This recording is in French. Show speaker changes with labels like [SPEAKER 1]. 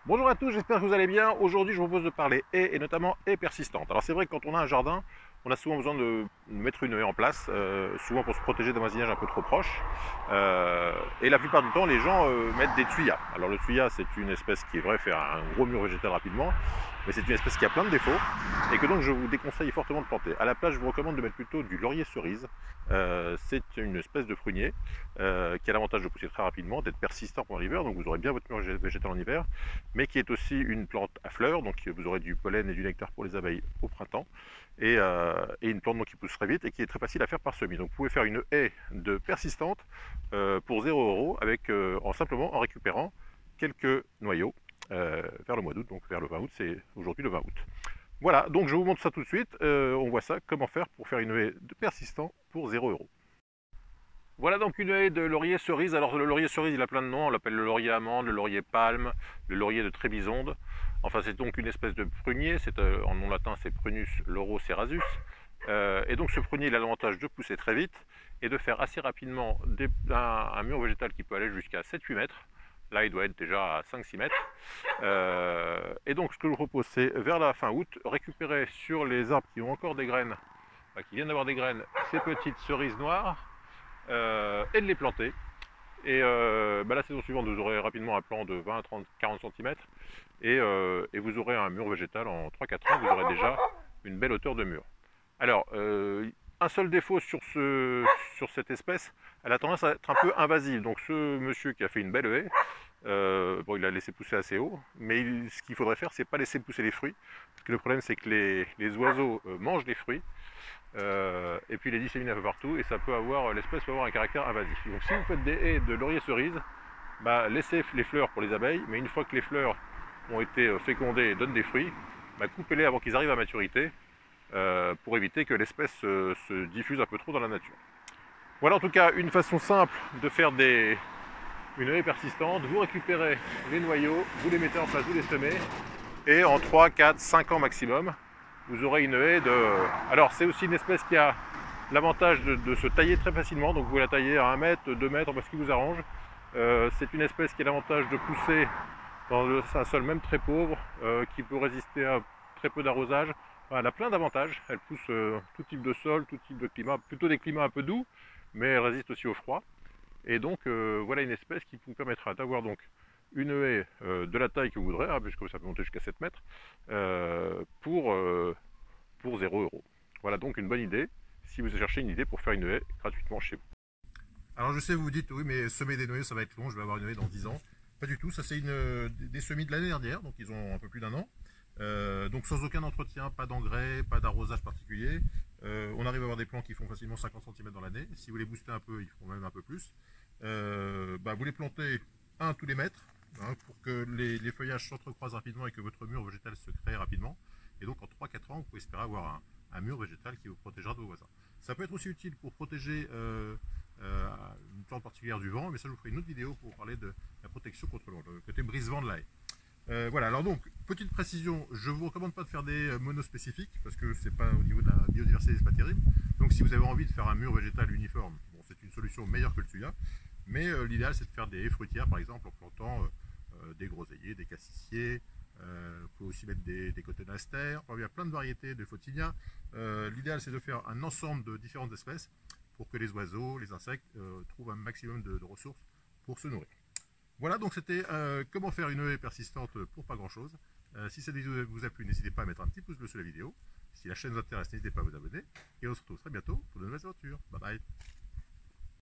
[SPEAKER 1] Bonjour à tous, j'espère que vous allez bien. Aujourd'hui, je vous propose de parler haies et notamment haies persistantes. Alors c'est vrai que quand on a un jardin, on a souvent besoin de mettre une haie en place, souvent pour se protéger d'un voisinage un peu trop proche. Et la plupart du temps, les gens mettent des tuyas. Alors le tuya, c'est une espèce qui est vrai faire un gros mur végétal rapidement, mais c'est une espèce qui a plein de défauts et que donc je vous déconseille fortement de planter. À la place, je vous recommande de mettre plutôt du laurier cerise. C'est une espèce de prunier qui a l'avantage de pousser très rapidement, d'être persistant pendant l'hiver, donc vous aurez bien votre mur végétal en hiver, mais qui est aussi une plante à fleurs, donc vous aurez du pollen et du nectar pour les abeilles au printemps, et une plante donc, qui pousse très vite et qui est très facile à faire par semis. Donc vous pouvez faire une haie de persistante pour 0 € avec, simplement en récupérant quelques noyaux vers le mois d'août, donc vers le 20 août, c'est aujourd'hui le 20 août. Voilà, donc je vous montre ça tout de suite, on voit ça, comment faire pour faire une haie de persistant pour 0 €. Voilà donc une haie de laurier cerise. Alors le laurier cerise, il a plein de noms. On l'appelle le laurier amande, le laurier palme, le laurier de Trébizonde. Enfin, c'est donc une espèce de prunier. En nom latin, c'est Prunus laurocerasus. Et donc ce prunier, il a l'avantage de pousser très vite et de faire assez rapidement un mur végétal qui peut aller jusqu'à 7-8 mètres. Là, il doit être déjà à 5-6 mètres. Et donc, ce que je vous propose, c'est vers la fin août, récupérer sur les arbres qui ont encore des graines, qui viennent d'avoir des graines, ces petites cerises noires, et de les planter. Et la saison suivante, vous aurez rapidement un plant de 20, 30, 40 cm et vous aurez un mur végétal en 3-4 ans, vous aurez déjà une belle hauteur de mur. Alors, un seul défaut sur cette espèce, elle a tendance à être un peu invasive. Donc ce monsieur qui a fait une belle haie, bon, il l'a laissé pousser assez haut, mais ce qu'il faudrait faire, c'est pas laisser pousser les fruits. Parce que le problème, c'est que les oiseaux mangent les fruits et puis les disséminer un peu partout, et l'espèce peut avoir un caractère invasif. Donc si vous faites des haies de laurier cerise, laissez les fleurs pour les abeilles, mais une fois que les fleurs ont été fécondées et donnent des fruits, coupez-les avant qu'ils arrivent à maturité, pour éviter que l'espèce se diffuse un peu trop dans la nature. Voilà en tout cas une façon simple de faire une haie persistante. Vous récupérez les noyaux, vous les mettez en place, vous les semez, et en 3, 4, 5 ans maximum, vous aurez une haie de... Alors c'est aussi une espèce qui a l'avantage de se tailler très facilement, donc vous la taillez à 1 mètre, 2 mètres, parce qu'il vous arrange. C'est une espèce qui a l'avantage de pousser dans un sol même très pauvre, qui peut résister à très peu d'arrosage. Enfin, elle a plein d'avantages, elle pousse tout type de sol, tout type de climat, plutôt des climats un peu doux, mais elle résiste aussi au froid. Et donc voilà une espèce qui vous permettra d'avoir donc une haie de la taille que vous voudrez, puisque ça peut monter jusqu'à 7 mètres, pour 0 €. Voilà donc une bonne idée si vous cherchez une idée pour faire une haie gratuitement chez vous. Alors je sais, vous vous dites, oui, mais semer des noyaux, ça va être long, je vais avoir une haie dans 10 ans. Pas du tout, ça c'est des semis de l'année dernière, donc ils ont un peu plus d'un an. Donc sans aucun entretien, pas d'engrais, pas d'arrosage particulier. On arrive à avoir des plants qui font facilement 50 cm dans l'année. Si vous les boostez un peu, ils feront même un peu plus. Vous les plantez tous les mètres, pour que les feuillages s'entrecroisent rapidement et que votre mur végétal se crée rapidement. Et donc en 3-4 ans, vous pouvez espérer avoir un mur végétal qui vous protégera de vos voisins. Ça peut être aussi utile pour protéger une plante particulière du vent, mais ça je vous ferai une autre vidéo pour parler de la protection contre le côté brise-vent de la haie. Voilà, alors donc, petite précision, je ne vous recommande pas de faire des monospécifiques, parce que c'est pas au niveau de la biodiversité, c'est pas terrible. Donc si vous avez envie de faire un mur végétal uniforme, bon, c'est une solution meilleure que le tuya, mais l'idéal c'est de faire des haies fruitières, par exemple, en plantant des groseilliers, des cassissiers, vous pouvez aussi mettre des cotonastères, enfin, il y a plein de variétés de photinia. L'idéal c'est de faire un ensemble de différentes espèces pour que les oiseaux, les insectes trouvent un maximum de ressources pour se nourrir. Voilà, donc c'était comment faire une haie persistante pour pas grand chose. Si cette vidéo vous a plu, n'hésitez pas à mettre un petit pouce bleu sur la vidéo. Si la chaîne vous intéresse, n'hésitez pas à vous abonner. Et on se retrouve très bientôt pour de nouvelles aventures. Bye bye.